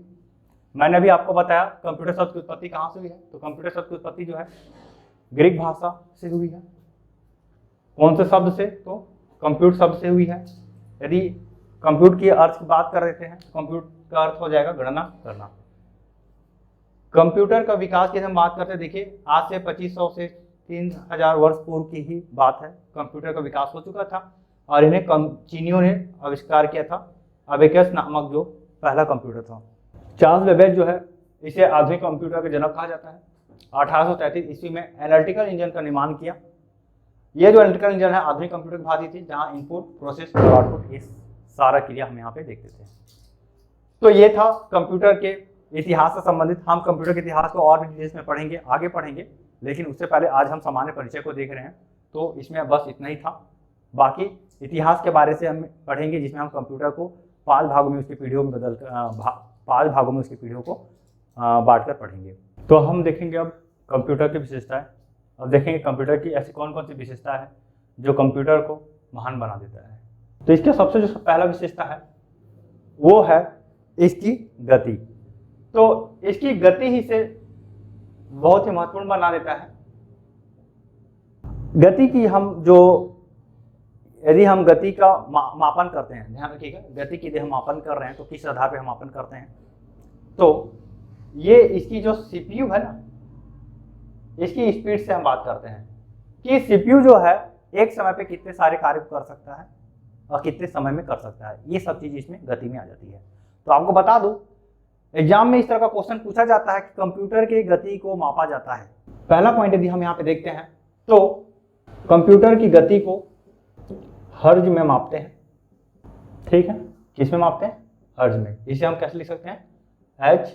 मैंने अभी आपको बताया कंप्यूटर शब्द की उत्पत्ति कहाँ से हुई है, तो कंप्यूटर शब्द की उत्पत्ति जो है ग्रीक भाषा से हुई है। कौन से शब्द से? तो कंप्यूट शब्द से हुई है। यदि कंप्यूट की अर्थ की बात कर रहे हैं, कंप्यूट का अर्थ हो जाएगा गणना करना। कंप्यूटर का विकास की हम बात करते हैं, देखिए आज से 2500 से 3000 वर्ष पूर्व की ही बात है, कंप्यूटर का विकास हो चुका था, और इन्हें चीनियों ने आविष्कार किया था, अबेकस नामक जो पहला कंप्यूटर था। चार्ल्स बेबेज जो है, इसे आधुनिक कंप्यूटर का जनक कहा जाता है। 1833 ईस्वी में एनालिटिकल इंजन का निर्माण किया। यह जो एनालिटिकल इंजन है आधुनिक कंप्यूटर की भांति थी, जहां इनपुट, प्रोसेस और आउटपुट इस सारा क्रिया हम यहाँ पे देखते थे। तो ये था कंप्यूटर के इतिहास से संबंधित। हम कंप्यूटर के इतिहास को और भी डिटेल्स में पढ़ेंगे, आगे पढ़ेंगे, लेकिन उससे पहले आज हम सामान्य परिचय को देख रहे हैं, तो इसमें बस इतना ही था। बाकी इतिहास के बारे से हम पढ़ेंगे, जिसमें हम कंप्यूटर को 5 भागों में उसकी पीढ़ियों में बदल 5 भागों में उसकी पीढ़ियों को बांटकर पढ़ेंगे। तो हम देखेंगे अब कंप्यूटर की विशेषताएं। अब देखेंगे कंप्यूटर की ऐसी कौन कौन सी विशेषता है जो कंप्यूटर को महान बना देता है। तो इसका सबसे जो पहला विशेषता है वो है इसकी गति। तो इसकी गति ही से बहुत ही महत्वपूर्ण बना देता है। गति की यदि हम गति का मापन करते हैं, ध्यान रखिएगा, गति की यदि हम मापन कर रहे हैं तो किस आधार पे हम मापन करते हैं, तो ये इसकी जो सीपीयू है ना, इसकी स्पीड से हम बात करते हैं कि सीपीयू जो है एक समय पे कितने सारे कार्य कर सकता है और कितने समय में कर सकता है। ये सब चीज इसमें गति में आ जाती है। तो आपको बता दूं, एग्जाम में इस तरह का क्वेश्चन पूछा जाता है कि कंप्यूटर की गति को मापा जाता है। पहला पॉइंट यदि हम यहाँ पे देखते हैं, तो कंप्यूटर की गति को हर्ज में मापते हैं, ठीक है। किस में मापते हैं? हर्ज में। इसे हम कैसे लिख सकते हैं? Hz।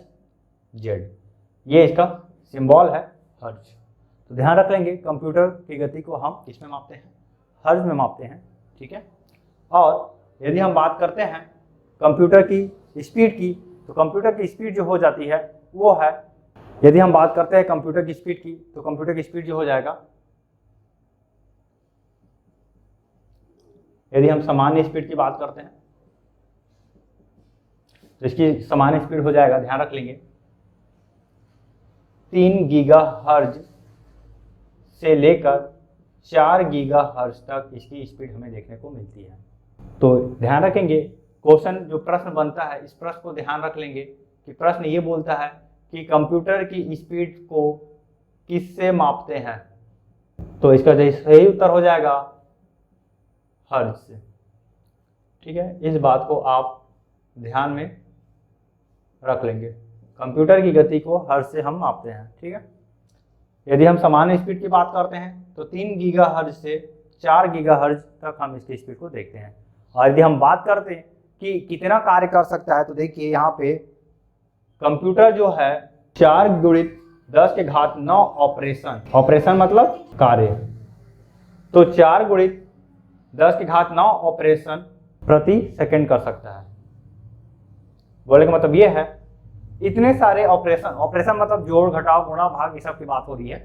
ये इसका सिंबल है हर्ज। तो ध्यान रख लेंगे कंप्यूटर की गति को हम किस में मापते हैं? हर्ज में मापते हैं, ठीक है। और यदि हम बात करते हैं कंप्यूटर की स्पीड की, तो कंप्यूटर की स्पीड जो हो जाती है वो है, यदि हम बात करते हैं कंप्यूटर की स्पीड की, तो कंप्यूटर की स्पीड जो हो जाएगा, यदि हम सामान्य स्पीड की बात करते हैं तो इसकी सामान्य स्पीड हो जाएगा, ध्यान रख लेंगे, 3 गीगाहर्ट्ज से लेकर 4 गीगाहर्ट्ज तक इसकी स्पीड हमें देखने को मिलती है। तो ध्यान रखेंगे, क्वेश्चन जो प्रश्न बनता है, इस प्रश्न को ध्यान रख लेंगे कि प्रश्न ये बोलता है कि कंप्यूटर की स्पीड को किससे मापते हैं, तो इसका सही उत्तर हो जाएगा हर्ट्ज से, ठीक है। इस बात को आप ध्यान में रख लेंगे, कंप्यूटर की गति को हर्ट्ज से हम मापते हैं, ठीक है। यदि हम सामान्य स्पीड की बात करते हैं तो 3 गीगाहर्ट्ज से 4 गीगाहर्ट्ज तक हम इसकी स्पीड को देखते हैं। और यदि हम बात करते हैं कि कितना कार्य कर सकता है, तो देखिए यहाँ पे कंप्यूटर जो है 4 गुणित 10 के घात 9 ऑपरेशन मतलब कार्य, तो 4 गुणित 10 के घात 9 ऑपरेशन प्रति सेकंड कर सकता है। बोले का मतलब ये है, इतने सारे ऑपरेशन मतलब जोड़ घटाव गुणा भाग ये सब की बात हो रही है,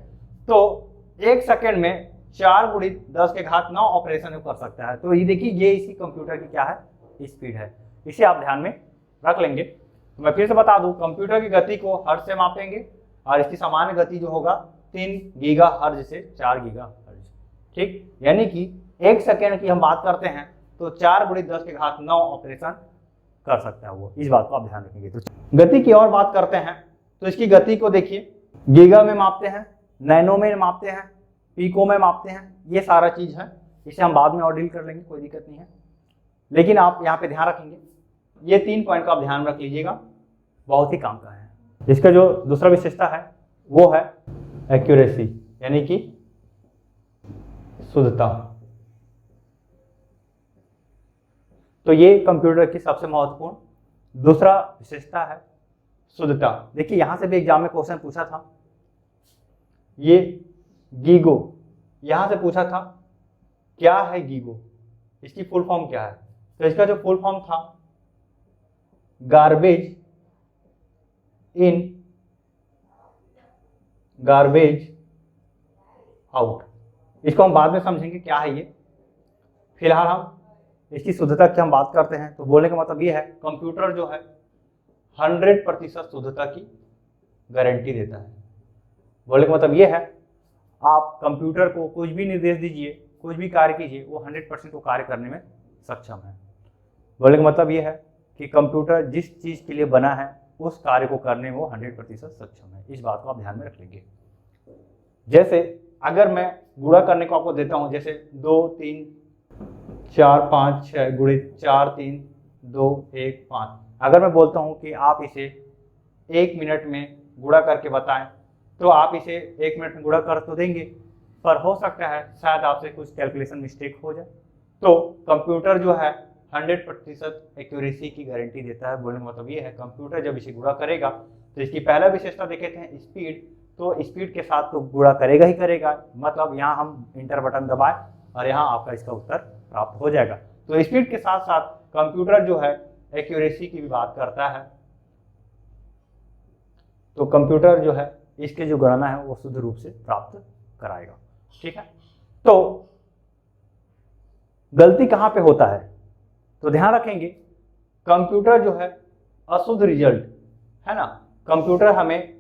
तो 1 सेकंड में 4 गुणित 10 के घात 9 ऑपरेशन कर सकता है। तो ये देखिए, ये इसी कंप्यूटर की क्या है? स्पीड है। इसे आप ध्यान में रख लेंगे। तो मैं फिर से बता दूं, कंप्यूटर की गति को हर्ट्ज से मापेंगे और इसकी सामान्य गति जो होगा 3 गीगाहर्ट्ज से 4 गीगाहर्ट्ज, ठीक। यानी कि 1 सेकंड की हम बात करते हैं तो 4 गुणित 10 के घात 9 ऑपरेशन कर सकता है वो। इस बात को आप ध्यान रखेंगे। तो गति की और बात करते हैं तो इसकी गति को देखिए, गीगा में मापते हैं, नैनो में मापते हैं, पीको में मापते हैं, ये सारा चीज है। इसे हम बाद में और डील कर लेंगे, कोई दिक्कत नहीं है। लेकिन आप यहाँ पे ध्यान रखेंगे, ये 3 पॉइंट का आप ध्यान रख लीजिएगा, बहुत ही काम का है। इसका जो दूसरा विशेषता है वो है एक्यूरेसी, यानी कि शुद्धता। तो ये कंप्यूटर की सबसे महत्वपूर्ण दूसरा विशेषता है शुद्धता। देखिए, यहां से भी एग्जाम में क्वेश्चन पूछा था, ये गीगो यहां से पूछा था, क्या है गीगो, इसकी फुल फॉर्म क्या है? तो इसका जो फुल फॉर्म था, गार्बेज इन गार्बेज आउट। इसको हम बाद में समझेंगे क्या है ये। फिलहाल हम इसकी शुद्धता की हम बात करते हैं। तो बोलने का मतलब ये है, कंप्यूटर जो है 100% शुद्धता की गारंटी देता है। बोलने का मतलब ये है, आप कंप्यूटर को कुछ भी निर्देश दीजिए, कुछ भी कार्य कीजिए, वो 100% वो कार्य करने में सक्षम है। बोलने का मतलब ये है कि कंप्यूटर जिस चीज़ के लिए बना है उस कार्य को करने में वो 100% सक्षम है। इस बात को आप ध्यान में रख लेंगे। जैसे अगर मैं गुणा करने को आपको देता हूँ, जैसे 2 3 4 5 6 गुणित 4 3 2 1 5, अगर मैं बोलता हूँ कि आप इसे 1 मिनट में गुणा करके बताएं, तो आप इसे 1 मिनट में गुणा कर तो देंगे, पर हो सकता है शायद आपसे कुछ कैलकुलेशन मिस्टेक हो जाए। तो कंप्यूटर जो है 100% एक्यूरेसी की गारंटी देता है। बोलने का मतलब ये है, कंप्यूटर जब इसे गुणा करेगा तो इसकी पहला विशेषता देखे थे स्पीड, तो स्पीड के साथ तो गुणा करेगा ही करेगा, मतलब यहाँ हम इंटर बटन दबाएं और यहाँ आपका इसका उत्तर प्राप्त हो जाएगा। तो स्पीड के साथ साथ कंप्यूटर जो है एक्यूरेसी की भी बात करता है। तो कंप्यूटर जो है इसके जो गणना है वो शुद्ध रूप से प्राप्त कराएगा, ठीक है। तो गलती कहां पे होता है? तो ध्यान रखेंगे, कंप्यूटर जो है अशुद्ध रिजल्ट है ना, कंप्यूटर हमें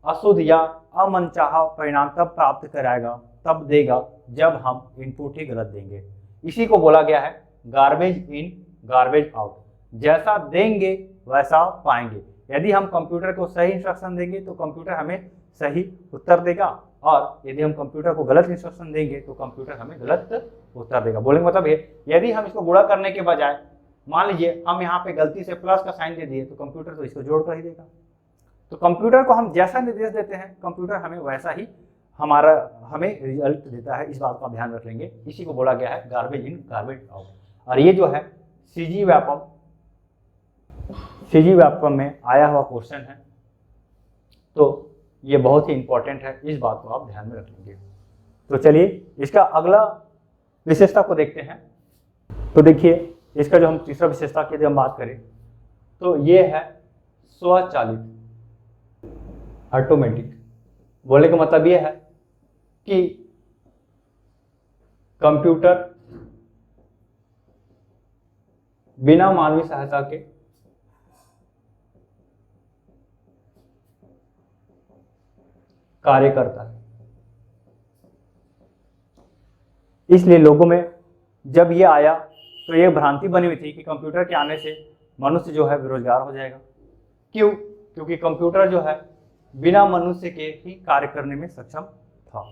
अशुद्ध या अमनचाहा परिणाम तब प्राप्त कराएगा, तब देगा जब हम इनपुट ही गलत देंगे। इसी को बोला गया है गार्बेज इन गार्बेज आउट। जैसा देंगे वैसा पाएंगे। यदि हम कंप्यूटर को सही इंस्ट्रक्शन देंगे तो कंप्यूटर हमें सही उत्तर देगा, और यदि हम कंप्यूटर को गलत इंस्ट्रक्शन देंगे तो कंप्यूटर हमें गलत उत्तर देगा। बोलने का मतलब है, यदि हम इसको गुणा करने के बजाय मान लीजिए हम यहाँ पे गलती से प्लस का साइन दे दिए, तो कंप्यूटर तो इसको जोड़ कर ही देगा। तो कंप्यूटर को हम जैसा निर्देश देते हैं, कंप्यूटर हमें वैसा ही हमारा हमें रिजल्ट देता है, इस बात का ध्यान रख लेंगे। इसी को बोला गया है गार्बेज इन गार्बेज आउट। और ये जो है सीजी व्यापम में आया हुआ क्वेश्चन है, तो ये बहुत ही इंपॉर्टेंट है, इस बात को आप ध्यान में रख लेंगे। तो चलिए इसका अगला विशेषता को देखते हैं। तो देखिए इसका जो हम तीसरा विशेषता की हम बात करें तो ये है स्वचालित, ऑटोमेटिक। बोलने का मतलब ये है कि कंप्यूटर बिना मानवीय सहायता के कार्य करता है। इसलिए लोगों में जब ये आया तो ये भ्रांति बनी हुई थी कि कंप्यूटर के आने से मनुष्य जो है बेरोजगार हो जाएगा। क्यों? क्योंकि कंप्यूटर जो है बिना मनुष्य के ही कार्य करने में सक्षम था।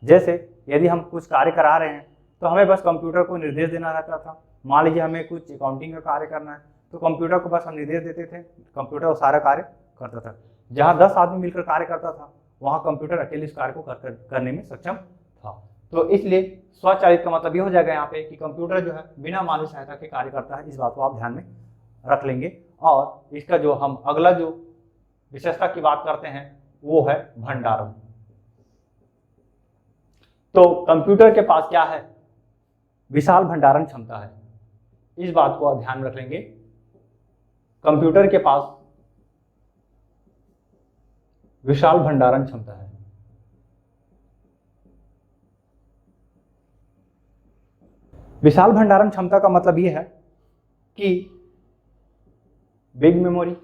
जैसे यदि हम कुछ कार्य करा रहे हैं तो हमें बस कंप्यूटर को निर्देश देना रहता था। मान लीजिए हमें कुछ अकाउंटिंग का कार्य करना है तो कंप्यूटर को बस हम निर्देश देते थे, कंप्यूटर वो सारा कार्य करता था। जहाँ 10 आदमी मिलकर कार्य करता था वहाँ कंप्यूटर अकेले इस कार्य को करने में सक्षम था। तो इसलिए स्वचालित का मतलब ये हो जाएगा यहाँ पे कि कंप्यूटर जो है बिना मानवीय सहायता के कार्य करता है। इस बात को आप ध्यान में रख लेंगे। और इसका जो हम अगला जो विशेषता की बात करते हैं वो है भंडारण। तो कंप्यूटर के पास क्या है? विशाल भंडारण क्षमता है। इस बात को आप ध्यान में रख लेंगे। कंप्यूटर के पास विशाल भंडारण क्षमता है। विशाल भंडारण क्षमता का मतलब यह है कि बिग मेमोरी।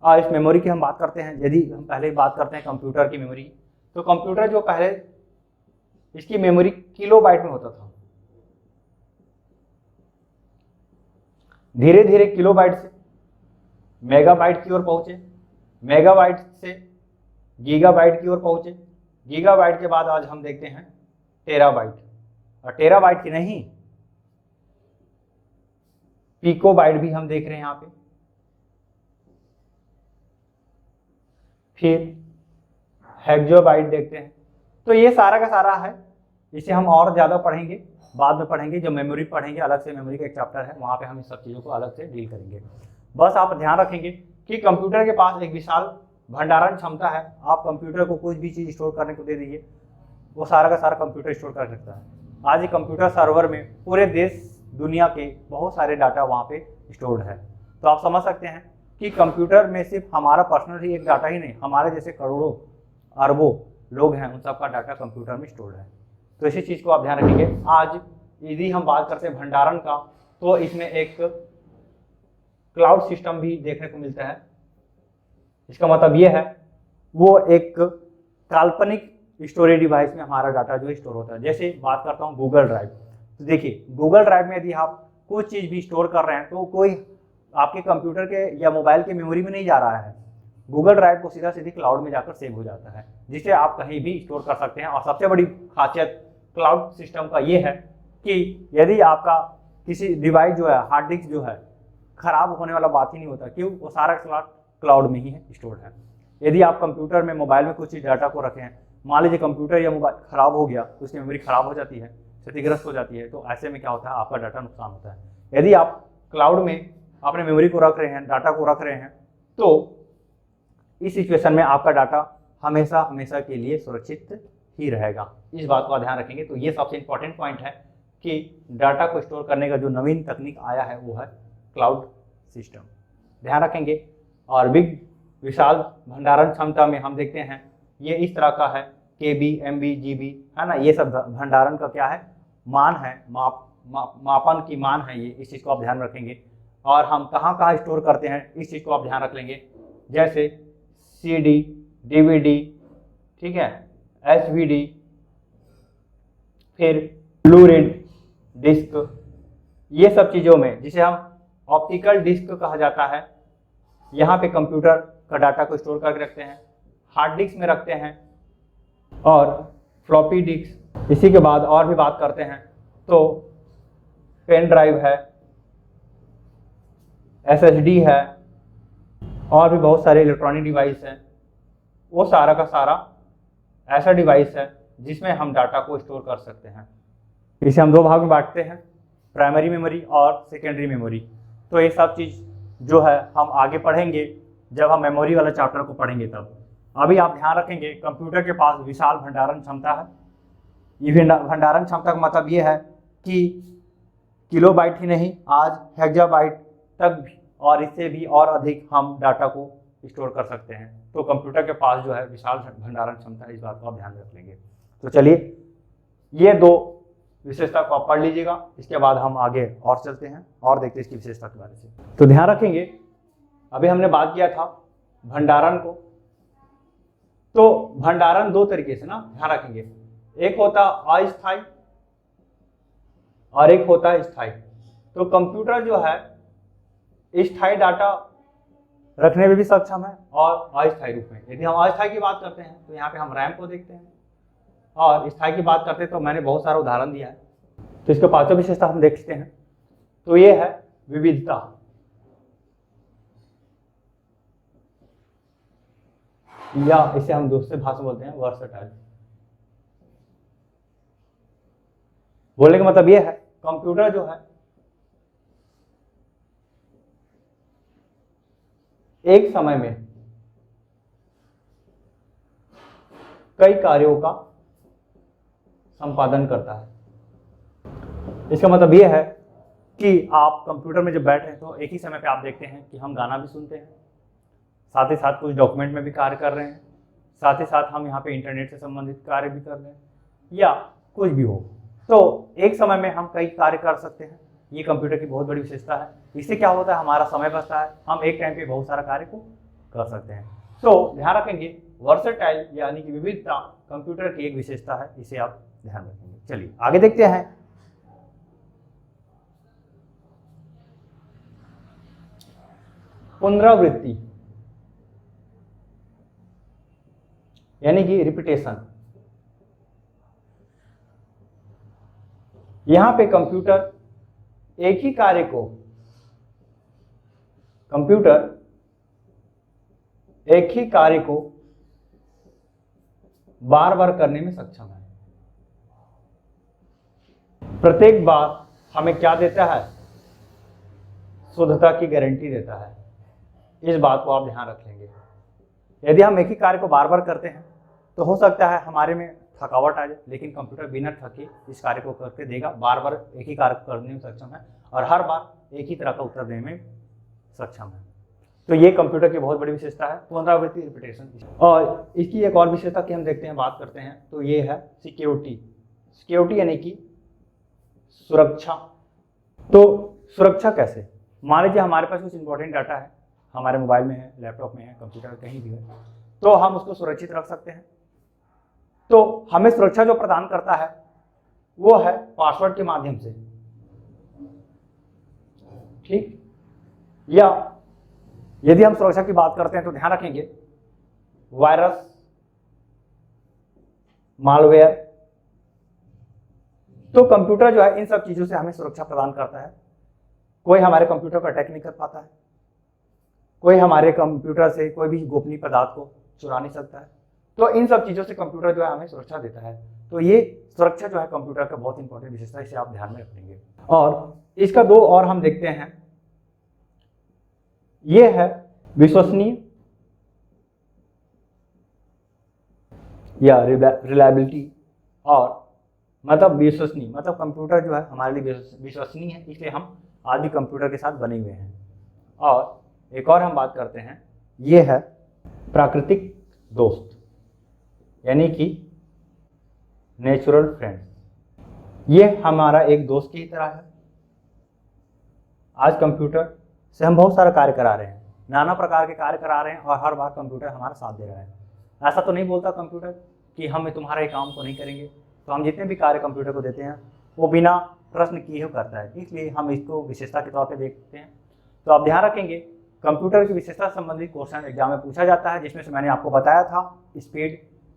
इस मेमोरी की हम बात करते हैं, यदि हम पहले बात करते हैं कंप्यूटर की मेमोरी, तो कंप्यूटर जो पहले इसकी मेमोरी किलोबाइट में होता था, धीरे धीरे किलोबाइट से मेगाबाइट की ओर पहुंचे, मेगाबाइट से गीगाबाइट की ओर पहुंचे, गीगाबाइट के बाद आज हम देखते हैं टेराबाइट, और टेराबाइट की नहीं पिकोबाइट भी हम देख रहे हैं यहाँ पे। फिर हेक्सोबाइट देखते हैं। तो ये सारा का सारा है, इसे हम और ज़्यादा पढ़ेंगे, बाद में पढ़ेंगे, जब मेमोरी पढ़ेंगे, अलग से मेमोरी का एक चैप्टर है, वहाँ पे हम इस सब चीज़ों को अलग से डील करेंगे। बस आप ध्यान रखेंगे कि कंप्यूटर के पास एक विशाल भंडारण क्षमता है। आप कंप्यूटर को कोई भी चीज़ स्टोर करने को दे दीजिए, वो सारा का सारा कंप्यूटर स्टोर कर सकता है। आज ये कंप्यूटर सर्वर में पूरे देश दुनिया के बहुत सारे डाटा वहाँ पे स्टोर्ड है। तो आप समझ सकते हैं कि कंप्यूटर में सिर्फ हमारा पर्सनल ही एक डाटा ही नहीं, हमारे जैसे करोड़ों अरबों लोग हैं, उन सबका डाटा कंप्यूटर में स्टोर्ड है। तो इसी चीज़ को आप ध्यान रखेंगे। आज यदि हम बात करते हैं भंडारण का, तो इसमें एक क्लाउड सिस्टम भी देखने को मिलता है। इसका मतलब ये है वो एक काल्पनिक स्टोरेज डिवाइस में हमारा डाटा जो स्टोर होता है। जैसे बात करता हूँ गूगल ड्राइव, तो देखिए गूगल ड्राइव में यदि आप कुछ चीज़ भी स्टोर कर रहे हैं तो कोई आपके कंप्यूटर के या मोबाइल के मेमोरी में नहीं जा रहा है, गूगल ड्राइव को सीधा सीधी क्लाउड में जाकर सेव हो जाता है, जिसे आप कहीं भी स्टोर कर सकते हैं। और सबसे बड़ी खासियत क्लाउड सिस्टम का ये है कि यदि आपका किसी डिवाइस जो है, हार्ड डिस्क जो है, खराब होने वाला बात ही नहीं होता। क्यों? वो सारा क्लाउड में ही है, स्टोर है। यदि आप कंप्यूटर में, मोबाइल में कुछ डाटा को रखें, मान लीजिए कंप्यूटर या मोबाइल खराब हो गया, उसकी मेमोरी खराब हो जाती है, क्षतिग्रस्त हो जाती है, तो ऐसे में क्या होता है, आपका डाटा नुकसान होता है। यदि आप क्लाउड में अपने मेमोरी को रख रहे हैं, डाटा को रख रहे हैं, तो इस सिचुएशन में आपका डाटा हमेशा हमेशा के लिए सुरक्षित ही रहेगा। इस बात का ध्यान रखेंगे। तो ये सबसे इंपॉर्टेंट पॉइंट है कि डाटा को स्टोर करने का जो नवीन तकनीक आया है वो है क्लाउड सिस्टम, ध्यान रखेंगे। और बिग विशाल भंडारण क्षमता में हम देखते हैं ये इस तरह का है, KB, MB, GB, है ना, ये सब भंडारण का क्या है, मान है, मापन की मान है ये। इस चीज़ को आप ध्यान रखेंगे। और हम कहाँ कहाँ स्टोर करते हैं इस चीज़ को आप ध्यान रख लेंगे। जैसे CD, DVD, ठीक है, HVD, फिर ब्लू-रे डिस्क, ये सब चीज़ों में, जिसे हम ऑप्टिकल डिस्क कहा जाता है, यहाँ पे कंप्यूटर का डाटा को स्टोर करके रखते हैं, हार्ड डिस्क में रखते हैं, और फ्लॉपी डिस्क। इसी के बाद और भी बात करते हैं तो पेन ड्राइव है, SSD है, और भी बहुत सारे इलेक्ट्रॉनिक डिवाइस हैं। वो सारा का सारा ऐसा डिवाइस है जिसमें हम डाटा को स्टोर कर सकते हैं। इसे हम दो भाग में बांटते हैं, प्राइमरी मेमोरी और सेकेंडरी मेमोरी। तो ये सब चीज़ जो है हम आगे पढ़ेंगे जब हम मेमोरी वाला चैप्टर को पढ़ेंगे तब। अभी आप ध्यान रखेंगे कंप्यूटर के पास विशाल भंडारण क्षमता है। ये भंडारण क्षमता का मतलब ये है कि किलोबाइट ही नहीं, आज हेक्साबाइट तक भी और इससे भी और अधिक हम डाटा को स्टोर कर सकते हैं। तो कंप्यूटर के पास जो है विशाल भंडारण क्षमता है, इस बात को आप ध्यान रख लेंगे। तो चलिए ये दो विशेषता को आप पढ़ लीजिएगा, इसके बाद हम आगे और चलते हैं और देखते हैं इसकी विशेषता के बारे में। तो ध्यान रखेंगे अभी हमने बात किया था भंडारण को, तो भंडारण दो तरीके से ना ध्यान रखेंगे, एक होता अस्थायी और एक होता है स्थायी। तो कंप्यूटर जो है स्थायी डाटा रखने में भी सक्षम है और अस्थायी रूप में। यदि हम अस्थायी की बात करते हैं तो यहाँ पे हम रैम को देखते हैं, और स्थायी की बात करते हैं तो मैंने बहुत सारा उदाहरण दिया है। तो इसका पांचवा विशेषता हम देखते हैं, तो ये है विविधता। या इसे हम दूसरे भाषा में बोलते हैं वर्सटाइल। बोलने का मतलब ये है कंप्यूटर जो है एक समय में कई कार्यों का संपादन करता है। इसका मतलब ये है कि आप कंप्यूटर में जब बैठ रहे हैं तो एक ही समय पे आप देखते हैं कि हम गाना भी सुनते हैं, साथ ही साथ कुछ डॉक्यूमेंट में भी कार्य कर रहे हैं, साथ ही साथ हम यहाँ पे इंटरनेट से संबंधित कार्य भी कर रहे हैं, या कुछ भी हो। तो एक समय में हम कई कार्य कर सकते हैं, ये कंप्यूटर की बहुत बड़ी विशेषता है। इससे क्या होता है, हमारा समय बचता है, हम एक टाइम पे बहुत सारा कार्य को कर सकते हैं। तो ध्यान रखेंगे वर्सेटाइल यानी कि विविधता कंप्यूटर की एक विशेषता है, इसे आप ध्यान रखेंगे। चलिए आगे देखते हैं। पुनरावृत्ति यानी कि रिपीटेशन। यहां पे कंप्यूटर एक ही कार्य को बार बार करने में सक्षम है। प्रत्येक बार हमें क्या देता है, शुद्धता की गारंटी देता है। इस बात को आप ध्यान रख लेंगे। यदि हम एक ही कार्य को बार बार करते हैं तो हो सकता है हमारे में थकावट आ जाए, लेकिन कंप्यूटर बिना थके इस कार्य को करके देगा, बार बार एक ही कार्य को करने में सक्षम है और हर बार एक ही तरह का उत्तर देने में सक्षम है। तो ये कंप्यूटर की बहुत बड़ी विशेषता है, पुनरावृत्ति रिपीटेशन। और इसकी एक और विशेषता की हम देखते हैं, बात करते हैं, तो ये है सिक्योरिटी यानी कि सुरक्षा। तो सुरक्षा कैसे, मान लीजिए हमारे पास कुछ इंपॉर्टेंट डाटा है, हमारे मोबाइल में है, लैपटॉप में है, कंप्यूटर कहीं भी है, तो हम उसको सुरक्षित रख सकते हैं। तो हमें सुरक्षा जो प्रदान करता है वो है पासवर्ड के माध्यम से, ठीक। या यदि हम सुरक्षा की बात करते हैं तो ध्यान रखेंगे वायरस, मालवेयर। तो कंप्यूटर जो है इन सब चीजों से हमें सुरक्षा प्रदान करता है। कोई हमारे कंप्यूटर को अटैक नहीं कर पाता है, कोई हमारे कंप्यूटर से कोई भी गोपनीय पदार्थ को चुरा नहीं सकता है। तो इन सब चीज़ों से कंप्यूटर जो है हमें सुरक्षा देता है। तो ये सुरक्षा जो है कंप्यूटर का बहुत इंपॉर्टेंट विशेषता है, इसे आप ध्यान में रखेंगे। और इसका दो और हम देखते हैं, ये है विश्वसनीय या रिलायबिलिटी। और मतलब विश्वसनीय मतलब कंप्यूटर जो है हमारे लिए विश्वसनीय है, इसलिए हम आज भी कंप्यूटर के साथ बने हुए हैं। और एक और हम बात करते हैं, ये है प्राकृतिक दोस्त यानी कि नेचुरल फ्रेंड। ये हमारा एक दोस्त की तरह है। आज कंप्यूटर से हम बहुत सारा कार्य करा रहे हैं, नाना प्रकार के कार्य करा रहे हैं, और हर बार कंप्यूटर हमारा साथ दे रहा है। ऐसा तो नहीं बोलता कंप्यूटर कि हम तुम्हारे काम को नहीं करेंगे। तो हम जितने भी कार्य कंप्यूटर को देते हैं वो बिना प्रश्न किए हुए करता है, इसलिए हम इसको विशेषता के तौर पर देखते हैं। तो आप ध्यान रखेंगे कंप्यूटर की विशेषता संबंधित क्वेश्चन एग्जाम में पूछा जाता है, जिसमें से मैंने आपको बताया था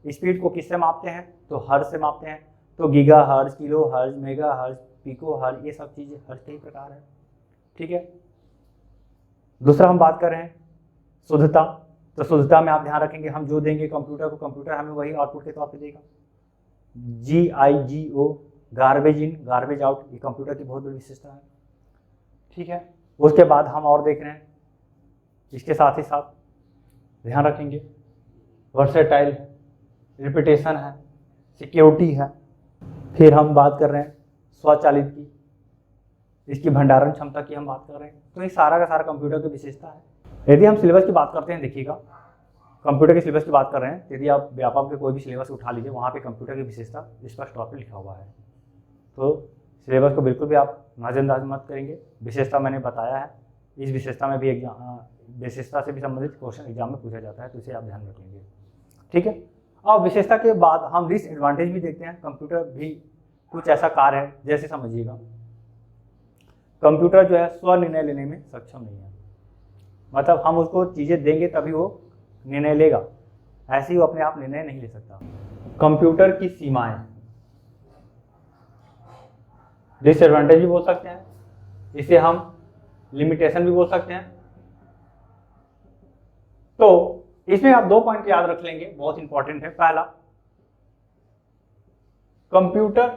स्पीड को किससे मापते हैं, तो हर्ज से मापते हैं। तो गीगा हर्ज, kilo hertz, mega hertz, pico हर्ज, ये सब चीज़ें हर्ज के ही प्रकार है, ठीक है। दूसरा हम बात कर रहे हैं शुद्धता। तो शुद्धता में आप ध्यान रखेंगे, हम जो देंगे कंप्यूटर को, कंप्यूटर हमें वही आउटपुट के तौर पे देगा। GIGO, garbage in garbage out, ये कंप्यूटर की बहुत बड़ी विशेषता है। ठीक है, उसके बाद हम और देख रहे हैं, इसके साथ ही साथ ध्यान रखेंगे वर्सेटाइल है, रिपीटेशन है, सिक्योरिटी है। फिर हम बात कर रहे हैं स्वचालित की, इसकी भंडारण क्षमता की हम बात कर रहे हैं। तो ये सारा का सारा कंप्यूटर की विशेषता है। यदि हम सिलेबस की बात करते हैं, देखिएगा कंप्यूटर के सिलेबस की बात कर रहे हैं, यदि आप व्यापक के कोई भी सिलेबस उठा लीजिए, वहाँ पे कंप्यूटर की विशेषता स्पष्ट तौर पे लिखा हुआ है। तो सिलेबस को बिल्कुल भी आप नज़रअंदाज मत करेंगे। विशेषता मैंने बताया है, इस विशेषता में भी विशेषता से भी संबंधित क्वेश्चन एग्जाम में पूछा जाता है, तो इसे आप ध्यान रखेंगे। ठीक है, अब विशेषता के बाद हम डिसएडवांटेज भी देखते हैं। कंप्यूटर भी कुछ ऐसा कार्य है, जैसे समझिएगा कंप्यूटर जो है स्वनिर्णय लेने में सक्षम नहीं है। मतलब हम उसको चीज़ें देंगे तभी वो निर्णय लेगा, ऐसे ही वो अपने आप निर्णय नहीं ले सकता। कंप्यूटर की सीमाएं, डिसएडवांटेज भी बोल सकते हैं, इसे हम लिमिटेशन भी बोल सकते हैं। तो इसमें आप 2 पॉइंट याद रख लेंगे, बहुत इंपॉर्टेंट है। पहला, कंप्यूटर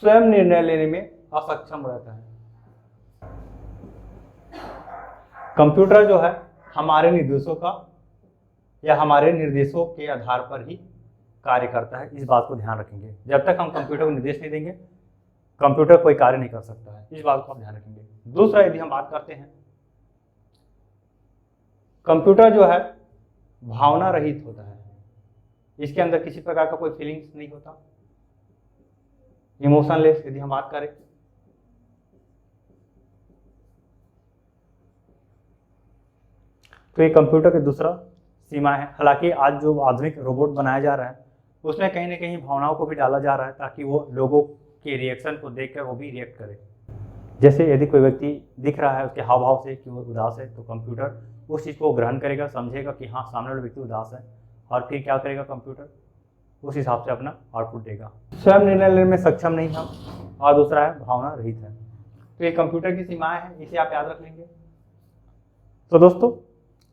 स्वयं निर्णय लेने में असक्षम रहता है। कंप्यूटर जो है हमारे निर्देशों का या हमारे निर्देशों के आधार पर ही कार्य करता है, इस बात को ध्यान रखेंगे। जब तक हम कंप्यूटर को निर्देश नहीं देंगे, कंप्यूटर कोई कार्य नहीं कर सकता है, इस बात को आप ध्यान रखेंगे। दूसरा, यदि हम बात करते हैं, कंप्यूटर जो है भावना रहित होता है, इसके अंदर किसी प्रकार का कोई फीलिंग्स नहीं होता, इमोशनलेस यदि हम बात करें। तो ये कंप्यूटर की दूसरा सीमा है। हालांकि आज जो आधुनिक रोबोट बनाया जा रहा है, उसमें कहीं ना कहीं भावनाओं को भी डाला जा रहा है, ताकि वो लोगों के रिएक्शन को देखकर वो भी रिएक्ट करे। जैसे यदि कोई व्यक्ति दिख रहा है उसके हाव भाव से कि वो उदास है, तो कंप्यूटर उस चीज़ को ग्रहण करेगा, समझेगा कि हाँ सामने वाला व्यक्ति उदास है, और फिर क्या करेगा, कंप्यूटर उस हिसाब से अपना आउटपुट देगा। स्वयं निर्णय लेने में सक्षम नहीं हम, और दूसरा है भावना रहित है। तो ये कंप्यूटर की सीमाएं हैं, इसे आप याद रख लेंगे। तो दोस्तों,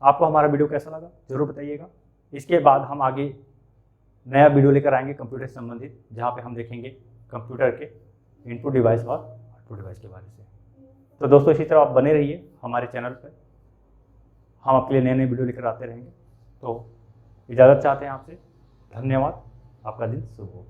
आपको हमारा वीडियो कैसा लगा जरूर बताइएगा। इसके बाद हम आगे नया वीडियो लेकर आएंगे कंप्यूटर से संबंधित, जहाँ पे हम देखेंगे कंप्यूटर के इनपुट डिवाइस और आउटपुट डिवाइस के बारे में। तो दोस्तों, इसी तरह आप बने रहिए हमारे चैनल पर, हम आपके लिए नए नए वीडियो लेकर आते रहेंगे। तो इजाज़त चाहते हैं आपसे, धन्यवाद, आपका दिन शुभ हो।